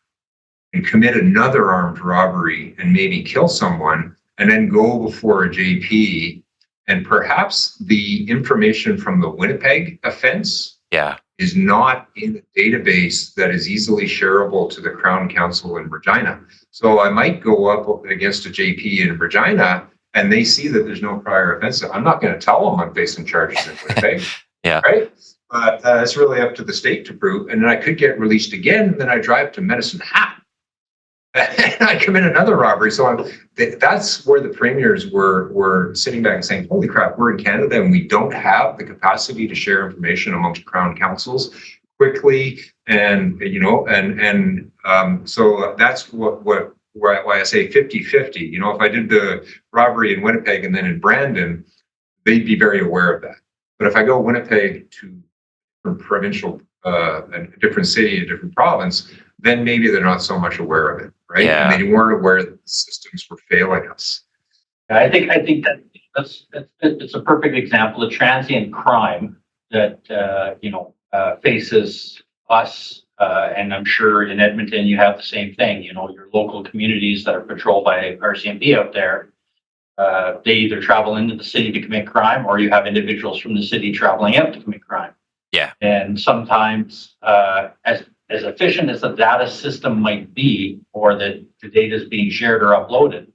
and commit another armed robbery and maybe kill someone, and then go before a JP, and perhaps the information from the Winnipeg offense is not in the database that is easily shareable to the Crown Council in Regina. So I might go up against a JP in Regina and they see that there's no prior offense. I'm not going to tell them I'm facing charges in Winnipeg. Right? But it's really up to the state to prove. And then I could get released again, and then I drive to Medicine Hat and I commit another robbery. So that's where the premiers were sitting back and saying, holy crap, we're in Canada and we don't have the capacity to share information amongst Crown councils quickly. And, so that's why I say 50-50. If I did the robbery in Winnipeg and then in Brandon, they'd be very aware of that. But if I go Winnipeg to a provincial, a different city, a different province, then maybe they're not so much aware of it, right? Yeah. And they weren't aware that the systems were failing us. I think that it's a perfect example of transient crime that faces us, and I'm sure in Edmonton you have the same thing. Your local communities that are patrolled by RCMP out there, they either travel into the city to commit crime, or you have individuals from the city traveling out to commit crime. Yeah. And sometimes, as efficient as the data system might be, or that the data is being shared or uploaded,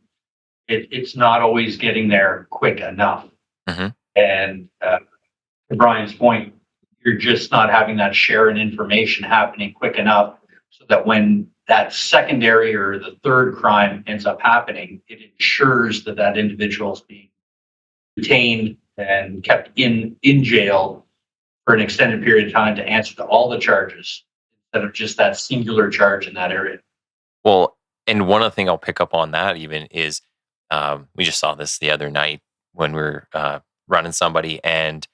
it's not always getting there quick enough. And to Brian's point, you're just not having that sharing information happening quick enough so that when that secondary or the third crime ends up happening, it ensures that individual is being detained and kept in jail for an extended period of time to answer to all the charges instead of just that singular charge in that area. Well, and one other thing I'll pick up on that even is, we just saw this the other night when we were running somebody, and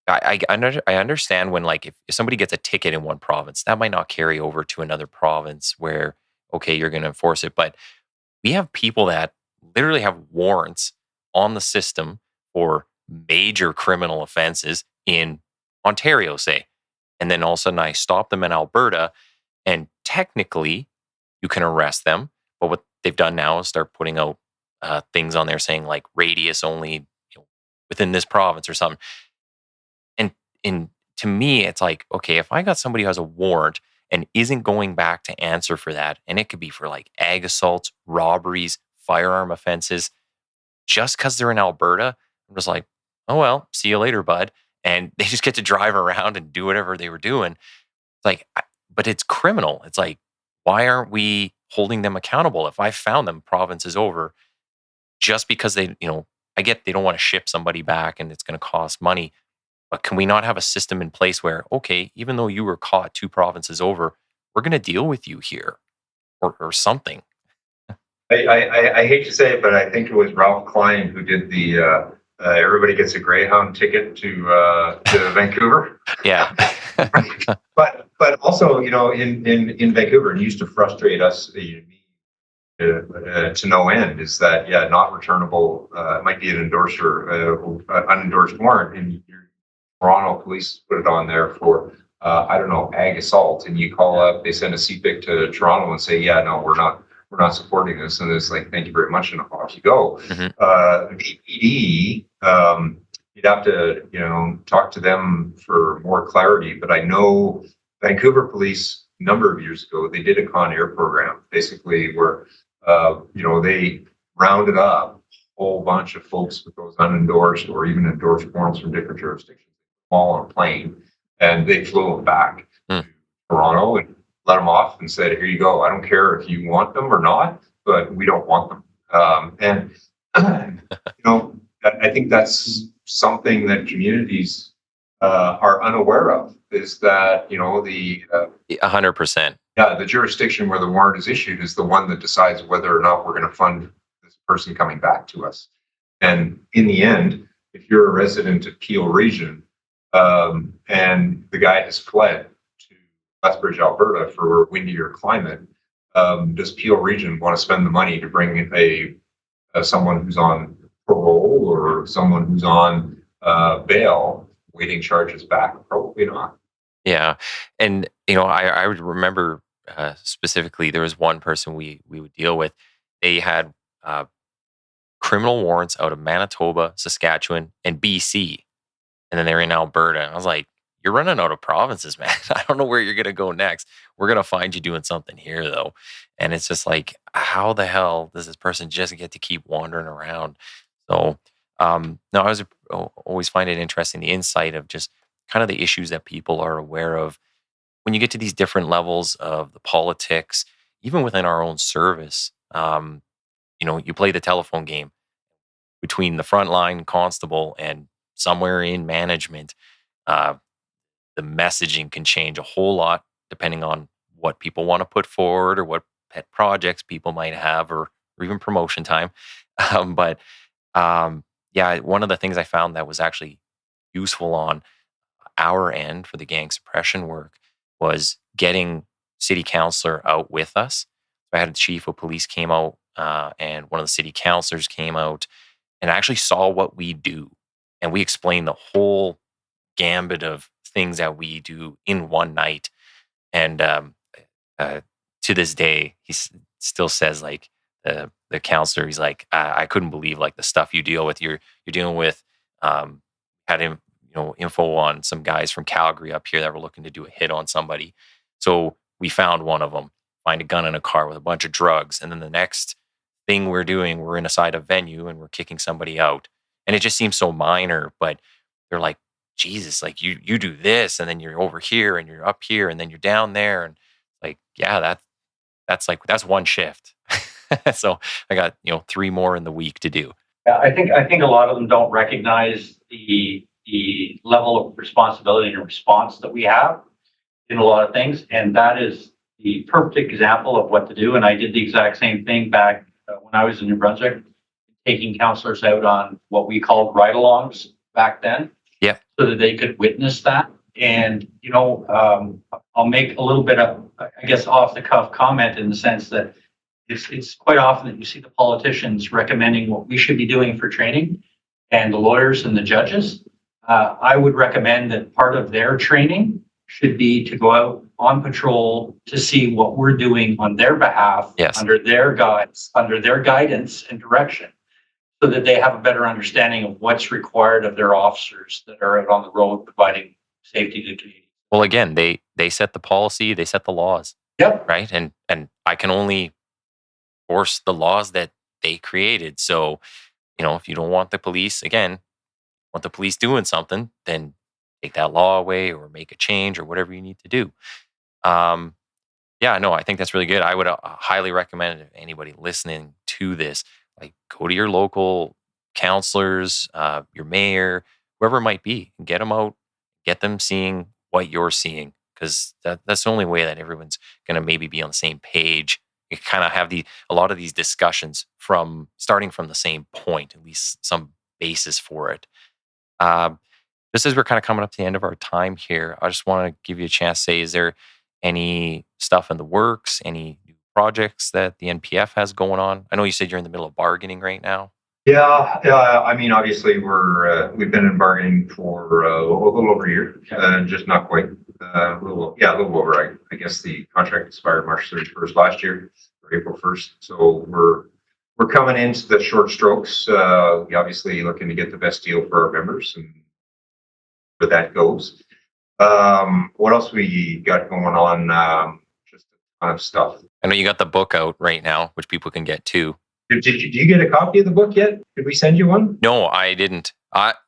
I understand when, like, if somebody gets a ticket in one province, that might not carry over to another province where, okay, you're going to enforce it. But we have people that literally have warrants on the system for major criminal offenses in Ontario, say. And then all of a sudden I stop them in Alberta, and technically you can arrest them. But what they've done now is start putting out things on there saying like radius only within this province or something. And to me, it's like, okay, if I got somebody who has a warrant and isn't going back to answer for that, and it could be for like ag assaults, robberies, firearm offenses, just because they're in Alberta, I'm just like, oh, well, see you later, bud. And they just get to drive around and do whatever they were doing. It's like, but it's criminal. It's like, why aren't we holding them accountable? If I found them provinces over, just because they, I get they don't want to ship somebody back and it's going to cost money, but can we not have a system in place where, okay, even though you were caught 2 provinces over, we're going to deal with you here or something? I hate to say it, but I think it was Ralph Klein who did the everybody gets a Greyhound ticket to Vancouver. Yeah. But also, in Vancouver, it used to frustrate us to no end. Is that not returnable? It might be an unendorsed warrant, and your Toronto police put it on there for I don't know, ag assault, and you call up, they send a CPIC to Toronto and say, no, we're not supporting this, and it's like, thank you very much, and off you go. VPD, you'd have to talk to them for more clarity, but I know Vancouver Police a number of years ago, they did a Con Air program, basically where they rounded up a whole bunch of folks with those unendorsed or even endorsed forms from different jurisdictions, all on a plane, and they flew them back to Toronto and let them off and said, here you go. I don't care if you want them or not, but we don't want them. I think that's something that communities are unaware of, is that, the 100%. the jurisdiction where the warrant is issued is the one that decides whether or not we're going to fund this person coming back to us. And in the end, if you're a resident of Peel Region, and the guy has fled to Lethbridge, Alberta for a windier climate, does Peel Region want to spend the money to bring someone who's on parole or someone who's on bail waiting charges back? Probably not. Yeah. And, I would remember specifically, there was one person we would deal with. They had criminal warrants out of Manitoba, Saskatchewan, and BC. And then they're in Alberta. And I was like, you're running out of provinces, man. I don't know where you're going to go next. We're going to find you doing something here, though. And it's just like, how the hell does this person just get to keep wandering around? So, no, I always find it interesting, the insight of just kind of the issues that people are aware of when you get to these different levels of the politics, even within our own service. You play the telephone game between the frontline constable and somewhere in management. The messaging can change a whole lot depending on what people want to put forward or what pet projects people might have, or even promotion time. But one of the things I found that was actually useful on our end for the gang suppression work was getting city councilor out with us. I had the chief of police came out, and one of the city councilors came out and actually saw what we do. And we explained the whole gambit of things that we do in one night. And to this day, he still says, like, the counselor, he's like, I couldn't believe, like, the stuff you deal with. You're dealing with, had him, info on some guys from Calgary up here that were looking to do a hit on somebody. So we found one of them, find a gun in a car with a bunch of drugs. And then the next thing we're doing, we're inside a venue and we're kicking somebody out. And it just seems so minor, but they're like, Jesus, like you do this, and then you're over here and you're up here and then you're down there. And like, yeah, that's one shift. So I got, 3 more in the week to do. Yeah, I think a lot of them don't recognize the level of responsibility and response that we have in a lot of things. And that is the perfect example of what to do. And I did the exact same thing back when I was in New Brunswick, taking counselors out on what we called ride-alongs back then. Yeah. So that they could witness that. And, I'll make a little bit of, I guess, off the cuff comment in the sense that it's quite often that you see the politicians recommending what we should be doing for training, and the lawyers and the judges. I would recommend that part of their training should be to go out on patrol to see what we're doing on their behalf, yes, under their guidance and direction, so that they have a better understanding of what's required of their officers that are out on the road providing safety to Canadians. Well, again, they set the policy, they set the laws. Yep. Right. And I can only force the laws that they created. So, if you don't want the police, again, want the police doing something, then take that law away or make a change or whatever you need to do. I think that's really good. I would highly recommend it, anybody listening to this, like, go to your local counselors, your mayor, whoever it might be, and get them out, get them seeing what you're seeing, because that's the only way that everyone's going to maybe be on the same page. You kind of have a lot of these discussions starting from the same point, at least some basis for it. Just as we're kind of coming up to the end of our time here, I just want to give you a chance to say, is there any stuff in the works, any new projects that the NPF has going on? I know you said you're in the middle of bargaining right now. Yeah, I mean, obviously we've been in bargaining for a little over a year, just not quite. A little over. I guess the contract expired March 31st last year, or April 1st. So we're coming into the short strokes. We obviously looking to get the best deal for our members, and where that goes. What else we got going on? Just a ton of stuff. I know you got the book out right now, which people can get too. Did you get a copy of the book yet? Did we send you one? No, I didn't.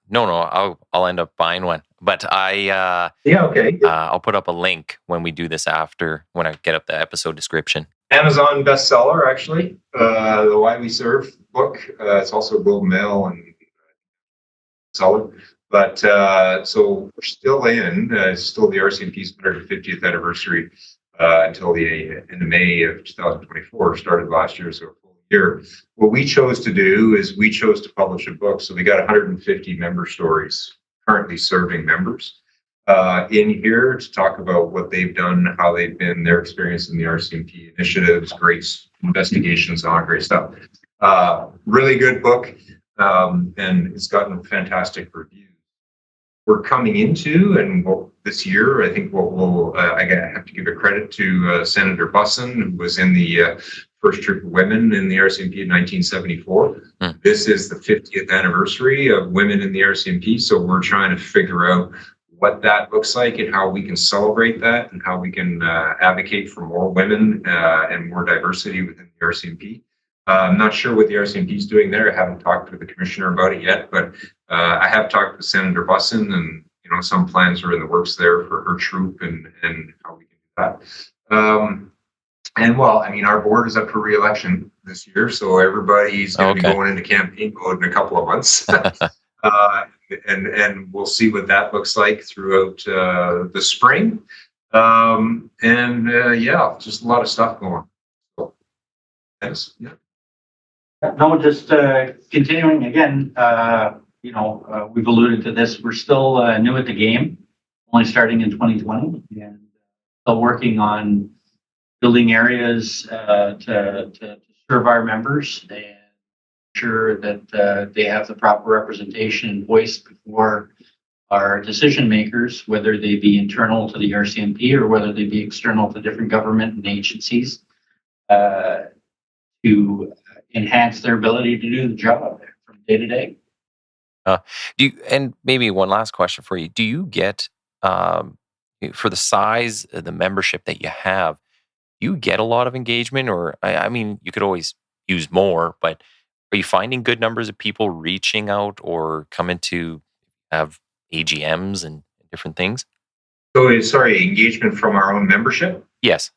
No. I'll end up buying one. But Okay. I'll put up a link when we do this when I get up the episode description. Amazon bestseller, actually. The Why We Serve book. It's also Globe and Mail and solid. But so we're still in. It's still the RCMP's 150th anniversary until the end of May of 2024. Started last year, so a full year. What we chose to do is we chose to publish a book. So we got 150 member stories currently serving members in here to talk about what they've done, how they've been, their experience in the RCMP initiatives, great investigations on, great stuff. Really good book, and it's gotten fantastic reviews. We're coming into, and this year, I think I have to give a credit to Senator Busson, who was in the first troop of women in the RCMP in 1974. This is the 50th anniversary of women in the RCMP, so we're trying to figure out what that looks like and how we can celebrate that and how we can advocate for more women and more diversity within the RCMP. I'm not sure what the RCMP is doing there. I haven't talked to the commissioner about it yet, but I have talked to Senator Busson, and some plans are in the works there for her troop and how we can do that. And well, I mean, our board is up for re-election this year, so everybody's going to be going into campaign mode in a couple of months. And we'll see what that looks like throughout the spring. Just a lot of stuff going on. So, yes, yeah. No, just continuing again, we've alluded to this. We're still new at the game, only starting in 2020, and still working on building areas to serve our members and ensure that they have the proper representation and voice before our decision makers, whether they be internal to the RCMP or whether they be external to different government and agencies, to enhance their ability to do the job from day to day. And maybe one last question for you. Do you get, for the size of the membership that you have, do you get a lot of engagement? Or, I mean, you could always use more, but are you finding good numbers of people reaching out or coming to have AGMs and different things? So, sorry, engagement from our own membership? Yes.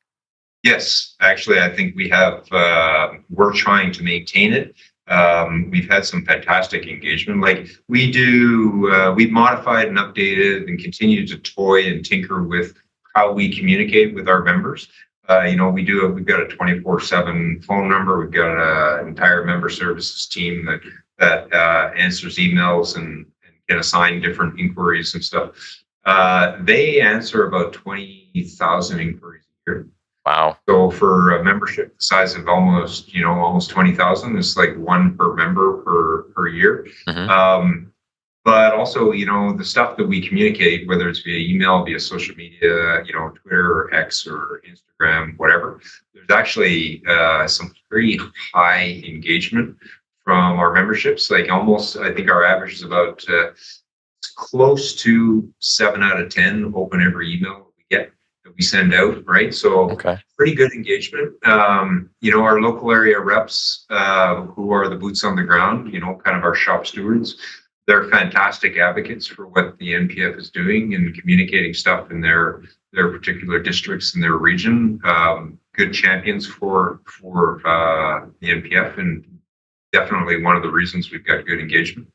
Yes, actually, I think we have, we're trying to maintain it. We've had some fantastic engagement. Like we've modified and updated and continue to toy and tinker with how we communicate with our members. We've got a 24/7 phone number. We've got an entire member services team that answers emails and can assign different inquiries and stuff. They answer about 20,000 inquiries a year. Wow. So for a membership the size of almost 20,000, it's like one per member per year. Mm-hmm. But also, the stuff that we communicate, whether it's via email, via social media, Twitter or X or Instagram, whatever, there's actually some pretty high engagement from our memberships. Like almost, I think our average is about close to 7 out of 10 open every email we get. We send out, right? So pretty good engagement. Our local area reps, who are the boots on the ground, kind of our shop stewards, they're fantastic advocates for what the NPF is doing and communicating stuff in their particular districts in their region. Good champions for the NPF, and definitely one of the reasons we've got good engagement.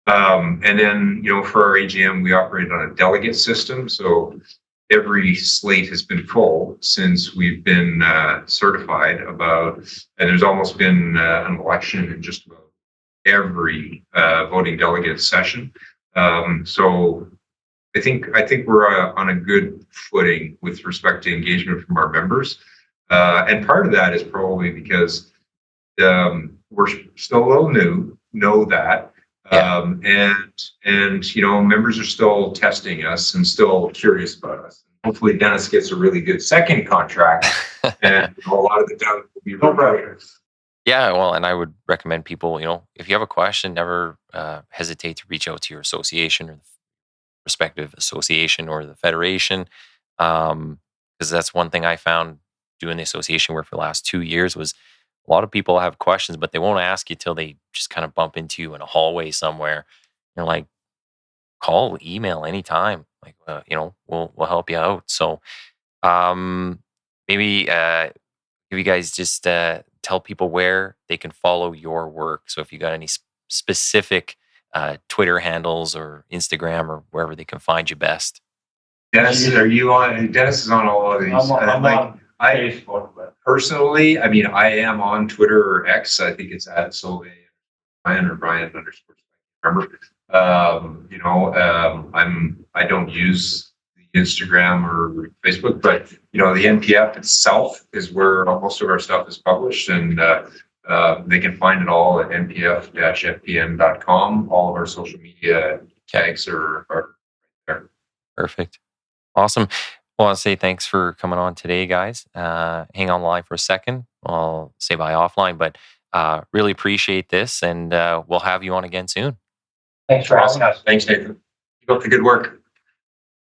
And then, for our AGM, we operate on a delegate system. So every slate has been full since we've been certified and there's almost been an election in just about every voting delegate session. So I think we're on a good footing with respect to engagement from our members. And part of that is probably because we're still a little new, know that. And members are still testing us and still curious about us. Hopefully Dennis gets a really good second contract and a lot of the time will be real. Yeah, well, and I would recommend people, if you have a question, never hesitate to reach out to your association or the respective association or the federation. Because that's one thing I found doing the association work for the last 2 years was a lot of people have questions, but they won't ask you till they just kind of bump into you in a hallway somewhere. You're like, call, email anytime. Like, we'll help you out. So maybe if you guys just tell people where they can follow your work. So if you got any specific Twitter handles or Instagram or wherever they can find you best. Dennis, are you on? Dennis is on all of these. I'm on Facebook, but personally, I mean, I am on Twitter or X. I think it's at Sauve Brian or Brian _ remember. I don't use the Instagram or Facebook, but the NPF itself is where most of our stuff is published, and they can find it all at npf-fpm.com. All of our social media tags are right there. Perfect. Awesome. Well, I'll say thanks for coming on today, guys. Hang on the line for a second. I'll say bye offline, but really appreciate this, and we'll have you on again soon. thanks for having us. Thanks, Nathan. Keep up the good work.